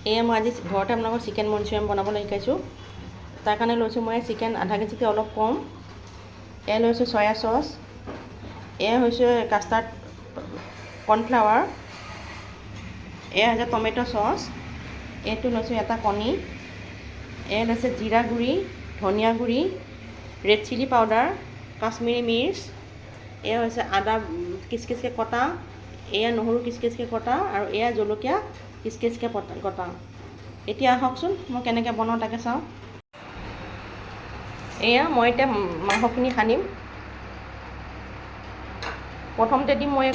এয়া মই আজি ঘৰতে আপোনালোকৰ চিকেন মঞ্চুৰিয়ান বনাবলৈ শিকাইছোঁ। তাৰ কাৰণে লৈছোঁ মই চিকেন আধা কেজিতকৈ অলপ কম। এয়া লৈছোঁ চয়া চচ, এয়া হৈছে কাষ্টাৰ্ড কৰ্ণফ্লাৱাৰ, এয়া হৈছে টমেট' চচ, এইটো লৈছোঁ এটা কণী, এয়া লৈছে জিৰা গুড়ি, ধনিয়া গুড়ি, ৰেড চিলি পাউডাৰ, কাশ্মীৰী মিৰ্চ, এয়া হৈছে আদা কিচকিচকৈ কটা, এয়া নহৰু কিচকিচকৈ কটা আৰু এয়া জলকীয়া কিচকিচকৈ কটা। এতিয়া আহকচোন মই কেনেকৈ বনাওঁ তাকে চাওঁ। এয়া মই এতিয়া মাংসখিনি সানিম। প্ৰথমতে দিম মই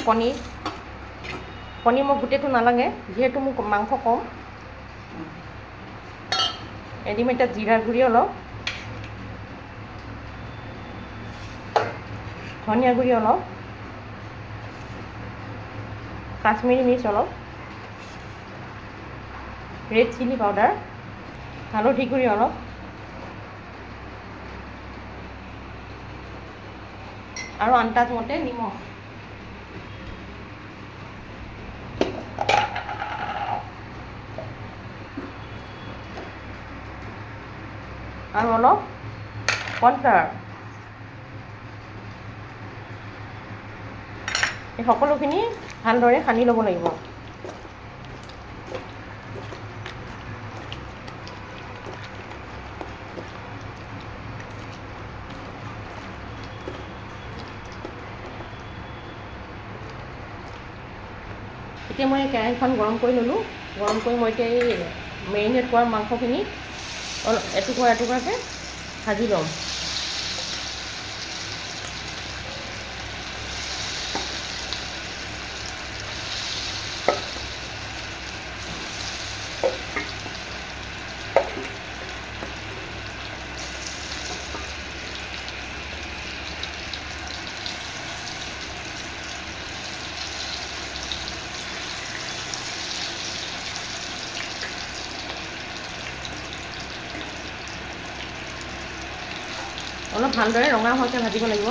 কণী মোক গোটেইটো নালাগে, যিহেতু মোক মাংস কম। দিম এতিয়া জিৰা গুড়ি অলপ, ধনিয়া গুড়ি অলপ, কাশ্মীৰী মিৰ্চ অলপ, ৰেড চিলি পাউডাৰ, হালধি গুড়ি অলপ, আৰু আন্দাজ মতে নিমখ। আৰু অলপ কৰ্ণফ্লাৱাৰ। এই সকলোখিনি ভালদৰে সানি ল'ব লাগিব। এতিয়া মই কেৰাহীখন গৰম কৰি ল'লোঁ। গৰম কৰি মই এতিয়া এই মেৰিনেট কৰা মাংসখিনি এটুকুৰা এটুকুৰাকৈ ভাজি ল'ম। অলপ ভালদৰে ৰঙা হোৱাকৈ ভাজিব লাগিব।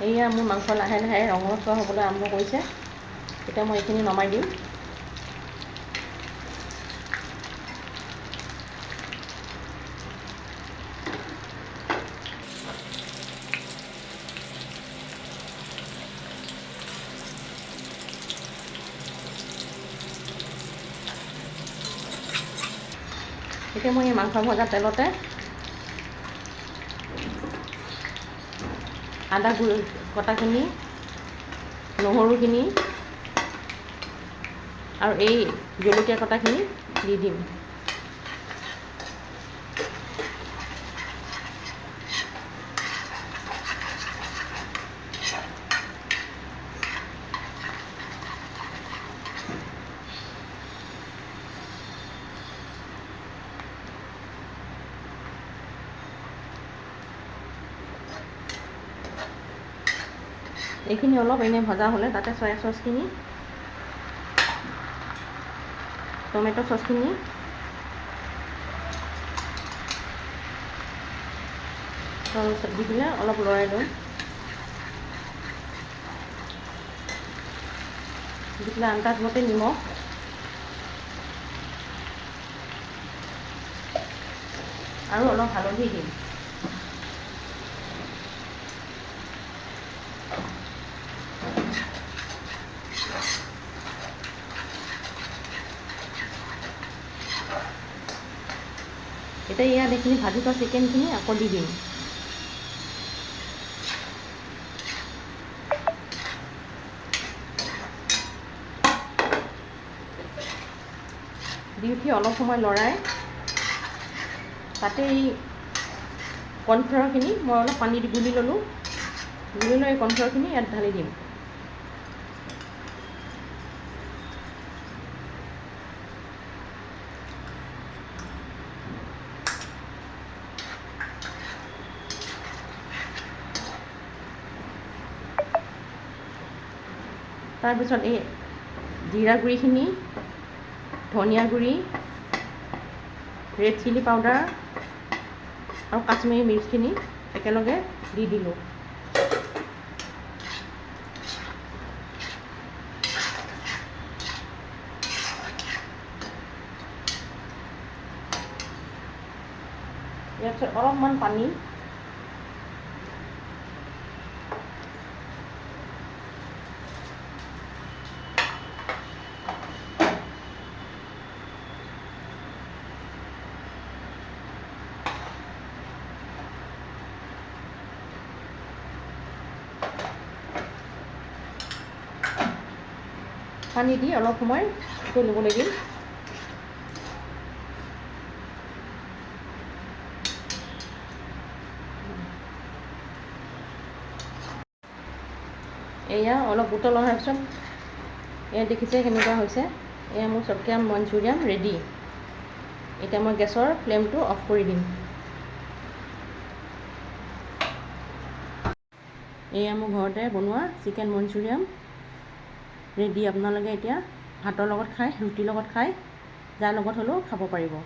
এয়া মোৰ মাংস লাহে লাহে ৰঙচুৱা হ'বলৈ আৰম্ভ কৰিছে। এতিয়া মই এইখিনি নমাই দিম। এতিয়া মই এই মাংস ভজা তেলতে আদা কটাখিনি, নহৰুখিনি আৰু এই জলকীয়া কটাখিনি দি দিম। এইখিনি অলপ এনে ভজা হ'লে তাতে চয়া চচখিনি, টমেট' চচখিনি, দি পেলাই অলপ লৰাই লওঁ। দি পেলাই আন্দাজ মতে নিমখ আৰু অলপ হালধি দিম। এতিয়া ইয়াত এইখিনি ভাজি থোৱা চিকেনখিনি আকৌ দি দিম। দি উঠি অলপ সময় লৰাই তাতে এই কৰ্ণফ্লাৱাৰখিনি মই অলপ পানী দি গুলি ল'লোঁ। গুলি লৈ এই কৰ্ণফ্লাৱাৰখিনি ইয়াত ঢালি দিম। তাৰপিছত এই জিৰা গুড়িখিনি, ধনিয়া গুড়ি, ৰেড চিলি পাউডাৰ আৰু কাশ্মীৰী মিৰ্চখিনি একেলগে দি দিলোঁ। ইয়াৰ পিছত অলপমান পানী, পানী দি অলপ সময় উতলিবলৈ দিম। এয়া অলপ উতল অহাৰ পিছত এয়া দেখিছে কেনেকুৱা হৈছে। এয়া মোৰ চটকীয়া মঞ্চুৰিয়ান ৰেডি। এতিয়া মই গেছৰ ফ্লেমটো অফ কৰি দিম। এয়া মোৰ ঘৰতে বনোৱা চিকেন মঞ্চুৰিয়ান ৰেডি। আপোনালোকে এতিয়া ভাতৰ লগত খাই, ৰুটিৰ লগত খাই, যাৰ লগত হ'লেও খাব পাৰিব।